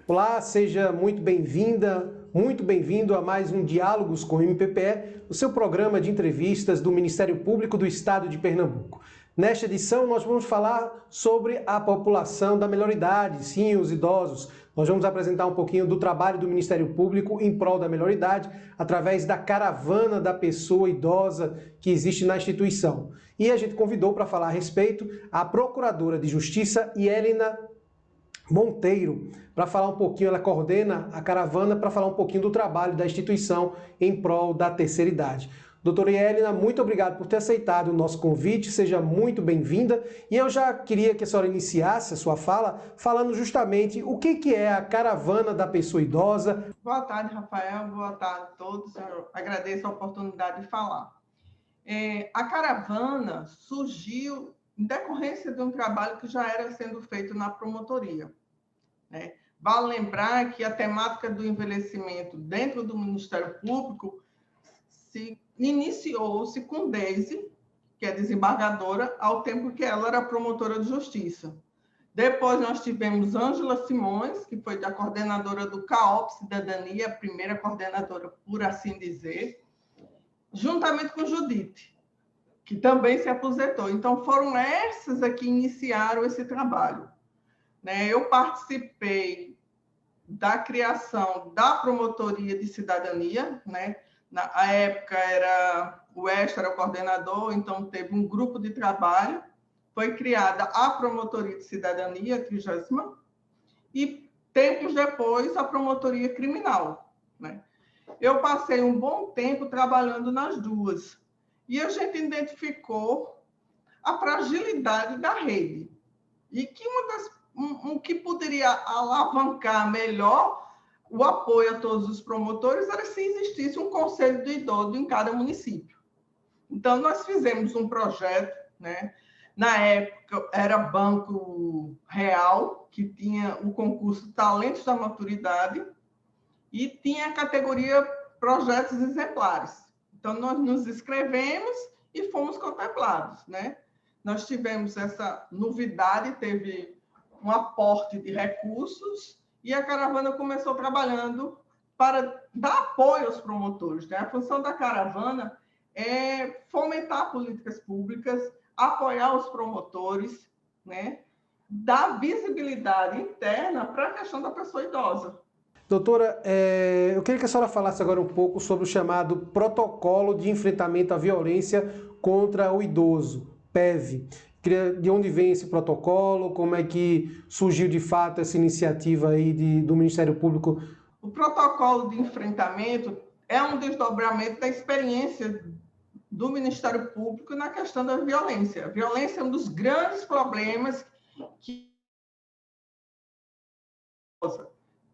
Olá, seja muito bem-vinda, muito bem-vindo a mais um Diálogos com o MPPE, o seu programa de entrevistas do Ministério Público do Estado de Pernambuco. Nesta edição, nós vamos falar sobre a população da melhor-idade, sim, os idosos. Nós vamos apresentar um pouquinho do trabalho do Ministério Público em prol da melhor-idade, através da caravana da pessoa idosa que existe na instituição. E a gente convidou para falar a respeito a Procuradora de Justiça, Yelena Monteiro, para falar um pouquinho, ela coordena a caravana para falar um pouquinho do trabalho da instituição em prol da terceira idade. Doutora Yelena, muito obrigado por ter aceitado o nosso convite, seja muito bem-vinda. E eu já queria que a senhora iniciasse a sua fala falando justamente o que é a caravana da pessoa idosa. Boa tarde, Rafael, boa tarde a todos, eu agradeço a oportunidade de falar. A caravana surgiu em decorrência de um trabalho que já era sendo feito na promotoria, né? Vale lembrar que a temática do envelhecimento dentro do Ministério Público iniciou-se com Deise, que é desembargadora, ao tempo que ela era promotora de justiça. Depois nós tivemos Ângela Simões, que foi a coordenadora do CAOP Cidadania, a primeira coordenadora, por assim dizer, juntamente com Judite, que também se aposentou. Então, foram essas que iniciaram esse trabalho, né? Eu participei da criação da Promotoria de Cidadania, né? Na época, o Esther era o coordenador, então teve um grupo de trabalho, foi criada a Promotoria de Cidadania, 30ª, e tempos depois, a Promotoria Criminal, né? Eu passei um bom tempo trabalhando nas duas, e a gente identificou a fragilidade da rede. E que o que poderia alavancar melhor o apoio a todos os promotores era se existisse um conselho do idoso em cada município. Então, nós fizemos um projeto, né? Na época, era Banco Real, que tinha o concurso Talentos da Maturidade, e tinha a categoria Projetos Exemplares. Então, nós nos inscrevemos e fomos contemplados, né? Nós tivemos essa novidade, teve um aporte de recursos e a caravana começou trabalhando para dar apoio aos promotores, né? A função da caravana é fomentar políticas públicas, apoiar os promotores, né? Dar visibilidade interna para a questão da pessoa idosa. Doutora, eu queria que a senhora falasse agora um pouco sobre o chamado Protocolo de Enfrentamento à Violência contra o Idoso, PEV. De onde vem esse protocolo? Como é que surgiu de fato essa iniciativa aí do Ministério Público? O protocolo de enfrentamento é um desdobramento da experiência do Ministério Público na questão da violência. A violência é um dos grandes problemas que...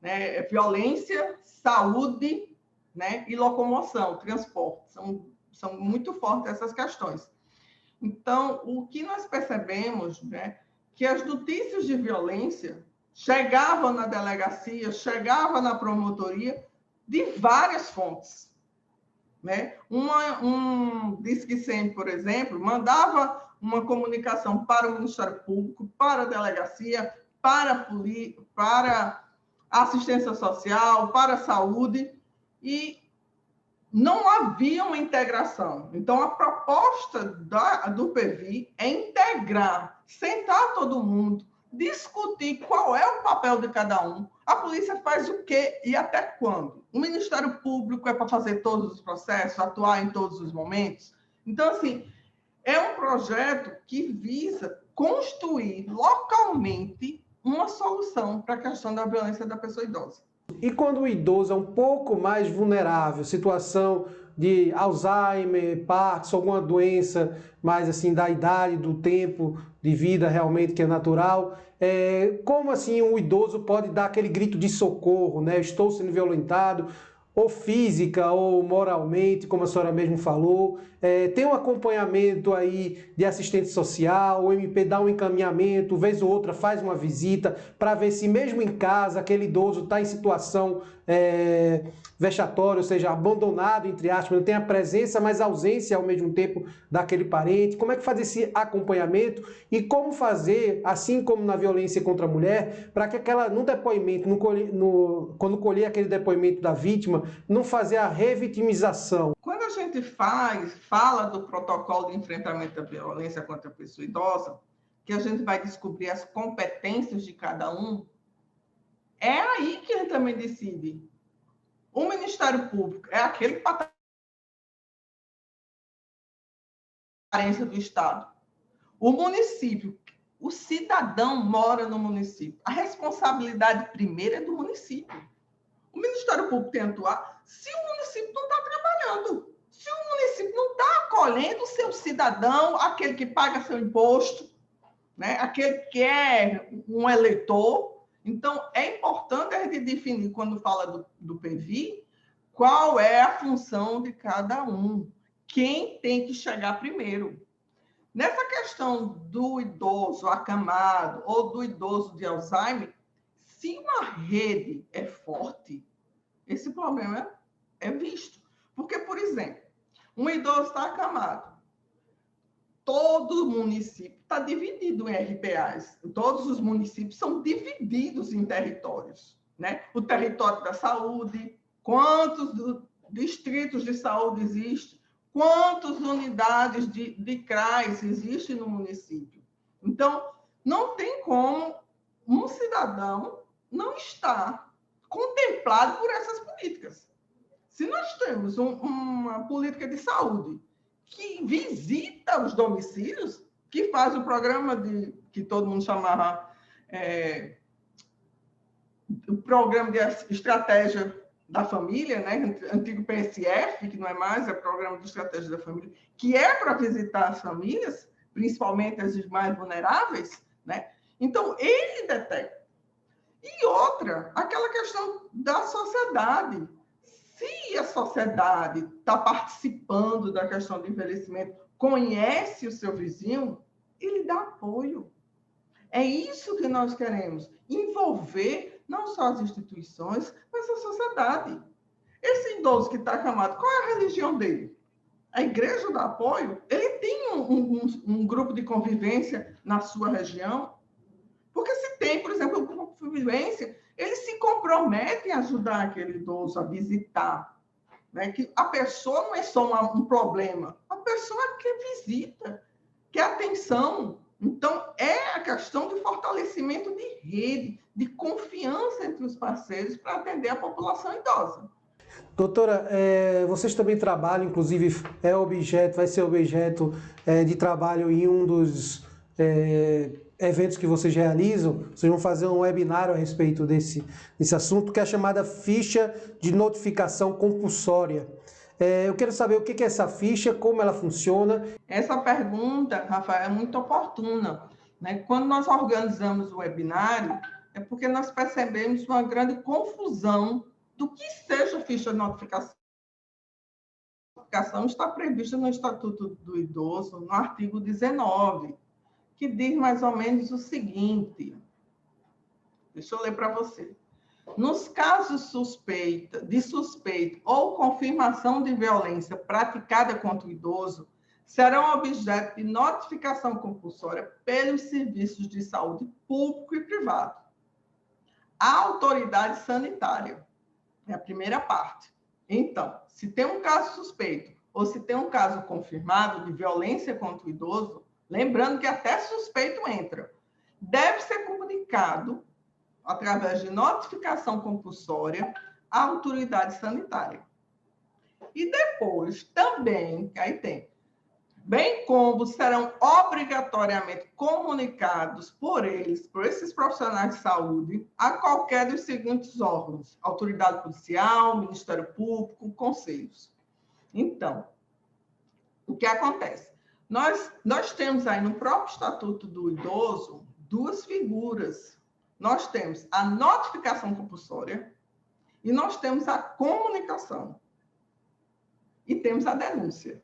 né? Violência, saúde, né? E locomoção, transporte. São muito fortes essas questões. Então, o que nós percebemos, né, que as notícias de violência chegavam na delegacia, chegavam na promotoria de várias fontes, né? Disque 100, por exemplo, mandava uma comunicação para o Ministério Público, para a delegacia, para a assistência social, para a saúde, e não havia uma integração. Então, a proposta do PEV é integrar, sentar todo mundo, discutir qual é o papel de cada um, a polícia faz o quê e até quando. O Ministério Público é para fazer todos os processos, atuar em todos os momentos. Então, assim, é um projeto que visa construir localmente uma solução para a questão da violência da pessoa idosa. E quando o idoso é um pouco mais vulnerável, situação de Alzheimer, Parkinson, alguma doença mais assim da idade, do tempo de vida realmente que é natural, como assim um idoso pode dar aquele grito de socorro, né? Estou sendo violentado, ou física ou moralmente, como a senhora mesmo falou, tem um acompanhamento aí de assistente social, o MP dá um encaminhamento, vez ou outra faz uma visita para ver se mesmo em casa aquele idoso está em situação vexatório, ou seja, abandonado, entre aspas, não tem a presença, mas a ausência ao mesmo tempo daquele parente? Como é que faz esse acompanhamento e como fazer, assim como na violência contra a mulher, para que aquela, no depoimento, quando colher aquele depoimento da vítima, não fazer a revitimização? Quando a gente fala do protocolo de enfrentamento da violência contra a pessoa idosa, que a gente vai descobrir as competências de cada um, é aí que a gente também decide. O Ministério Público é aquele que está a carência do Estado. O município, o cidadão mora no município. A responsabilidade primeira é do município. O Ministério Público tem que atuar se o município não está trabalhando, se o município não está acolhendo o seu cidadão, aquele que paga seu imposto, né? Aquele que é um eleitor. Então, é importante a gente definir, quando fala do PV, qual é a função de cada um, quem tem que chegar primeiro. Nessa questão do idoso acamado ou do idoso de Alzheimer, se uma rede é forte, esse problema é visto. Porque, por exemplo, um idoso está acamado, todo município está dividido em RPAs. Todos os municípios são divididos em territórios, né? O território da saúde, quantos distritos de saúde existem, quantas unidades de CRAS existem no município. Então, não tem como um cidadão não estar contemplado por essas políticas. Se nós temos uma política de saúde que visita os domicílios, que faz o programa que todo mundo chamava o programa de estratégia da família, né? Antigo PSF, que não é mais, é Programa de Estratégia da Família, que é para visitar as famílias, principalmente as mais vulneráveis, né? Então, ele detecta. E outra, aquela questão da sociedade. Se a sociedade está participando da questão do envelhecimento, conhece o seu vizinho, ele dá apoio. É isso que nós queremos, envolver não só as instituições, mas a sociedade. Esse idoso que está acamado, qual é a religião dele? A igreja dá apoio? Ele tem um grupo de convivência na sua região? Porque se tem, por exemplo, um grupo de convivência, eles se comprometem a ajudar aquele idoso a visitar. Né? Que a pessoa não é só um problema, a pessoa quer visita, quer atenção. Então, é a questão de fortalecimento de rede, de confiança entre os parceiros para atender a população idosa. Doutora, vocês também trabalham, inclusive vai ser objeto de trabalho em um dos eventos que vocês realizam. Vocês vão fazer um webinário a respeito desse assunto, que é a chamada ficha de notificação compulsória. Eu quero saber o que é essa ficha, como ela funciona. Essa pergunta, Rafael, é muito oportuna, né? Quando nós organizamos o webinário, é porque nós percebemos uma grande confusão do que seja ficha de notificação. A notificação está prevista no Estatuto do Idoso, no artigo 19, que diz mais ou menos o seguinte. Deixa eu ler para você. Nos casos de suspeita ou confirmação de violência praticada contra o idoso, serão objeto de notificação compulsória pelos serviços de saúde público e privado. A autoridade sanitária é a primeira parte. Então, se tem um caso suspeito ou se tem um caso confirmado de violência contra o idoso, lembrando que até suspeito entra, deve ser comunicado através de notificação compulsória à autoridade sanitária. E depois também, aí tem, bem como serão obrigatoriamente comunicados por esses profissionais de saúde, a qualquer dos seguintes órgãos: autoridade policial, Ministério Público, conselhos. Então, o que acontece? Nós temos aí no próprio Estatuto do Idoso duas figuras. Nós temos a notificação compulsória e nós temos a comunicação. E temos a denúncia.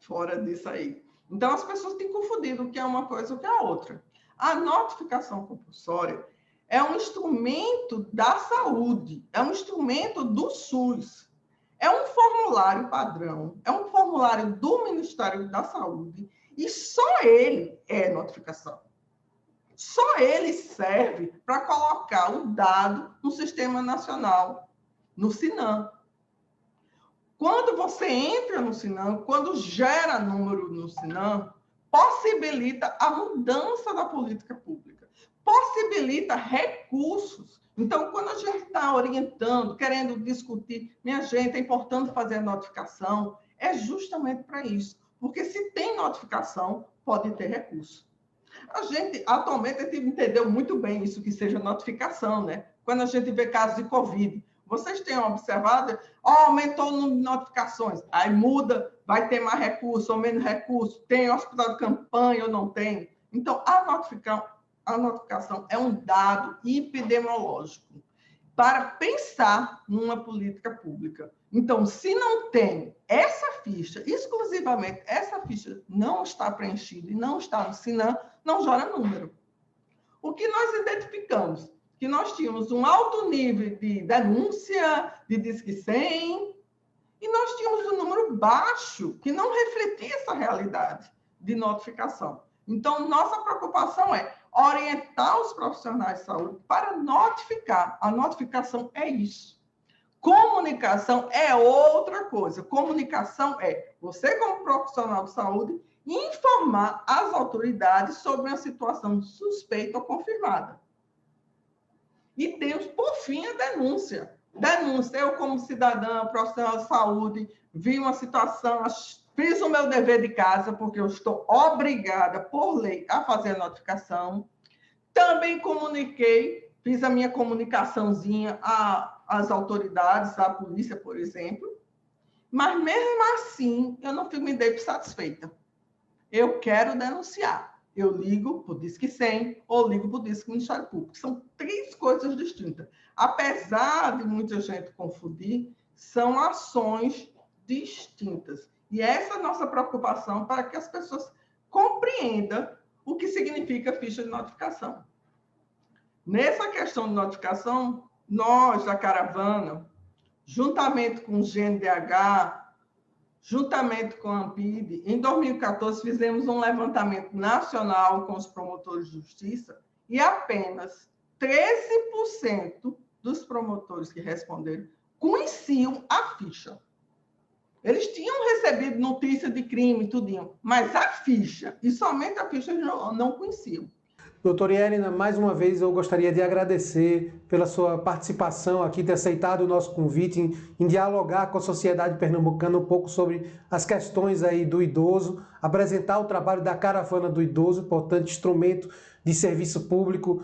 Fora disso aí. Então, as pessoas têm confundido o que é uma coisa e o que é a outra. A notificação compulsória é um instrumento da saúde, é um instrumento do SUS. É um formulário padrão, é um formulário do Ministério da Saúde e só ele é notificação. Só ele serve para colocar o dado no Sistema Nacional, no SINAM. Quando você entra no SINAM, quando gera número no SINAM, possibilita a mudança da política pública, possibilita recursos. Então, quando a gente está orientando, querendo discutir, minha gente, é importante fazer a notificação, é justamente para isso. Porque se tem notificação, pode ter recurso. A gente, atualmente, a gente entendeu muito bem isso, que seja notificação, né? Quando a gente vê casos de Covid, vocês têm observado, aumentou o número de notificações, aí muda, vai ter mais recurso ou menos recurso, tem hospital de campanha ou não tem. Então, a notificação é um dado epidemiológico para pensar numa política pública. Então, se não tem essa ficha, exclusivamente essa ficha não está preenchida e não está no SINAM, não gera número. O que nós identificamos? Que nós tínhamos um alto nível de denúncia, de Disque 100, e nós tínhamos um número baixo, que não refletia essa realidade de notificação. Então, nossa preocupação é orientar os profissionais de saúde para notificar. A notificação é isso. Comunicação é outra coisa. Comunicação é você, como profissional de saúde, informar as autoridades sobre uma situação suspeita ou confirmada. E temos, por fim, a denúncia. Denúncia, eu como cidadã, profissional de saúde, vi uma situação, fiz o meu dever de casa, porque eu estou obrigada, por lei, a fazer a notificação. Também comuniquei, fiz a minha comunicaçãozinha às autoridades, à polícia, por exemplo, mas mesmo assim, eu não me dei satisfeita. Eu quero denunciar. Eu ligo para o Disque 100 ou ligo para o Disque Ministério Público. São três coisas distintas. Apesar de muita gente confundir, são ações distintas. E essa é a nossa preocupação para que as pessoas compreendam o que significa ficha de notificação. Nessa questão de notificação, nós, da Caravana, juntamente com o GNDH, juntamente com a ANPIB, em 2014 fizemos um levantamento nacional com os promotores de justiça e apenas 13% dos promotores que responderam conheciam a ficha. Eles tinham recebido notícia de crime, tudinho, mas a ficha, e somente a ficha, eles não conheciam. Doutora Yerina, mais uma vez eu gostaria de agradecer pela sua participação aqui, ter aceitado o nosso convite em dialogar com a sociedade pernambucana um pouco sobre as questões aí do idoso, apresentar o trabalho da Caravana do Idoso, importante instrumento de serviço público.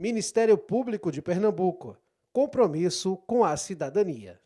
Ministério Público de Pernambuco. Compromisso com a cidadania.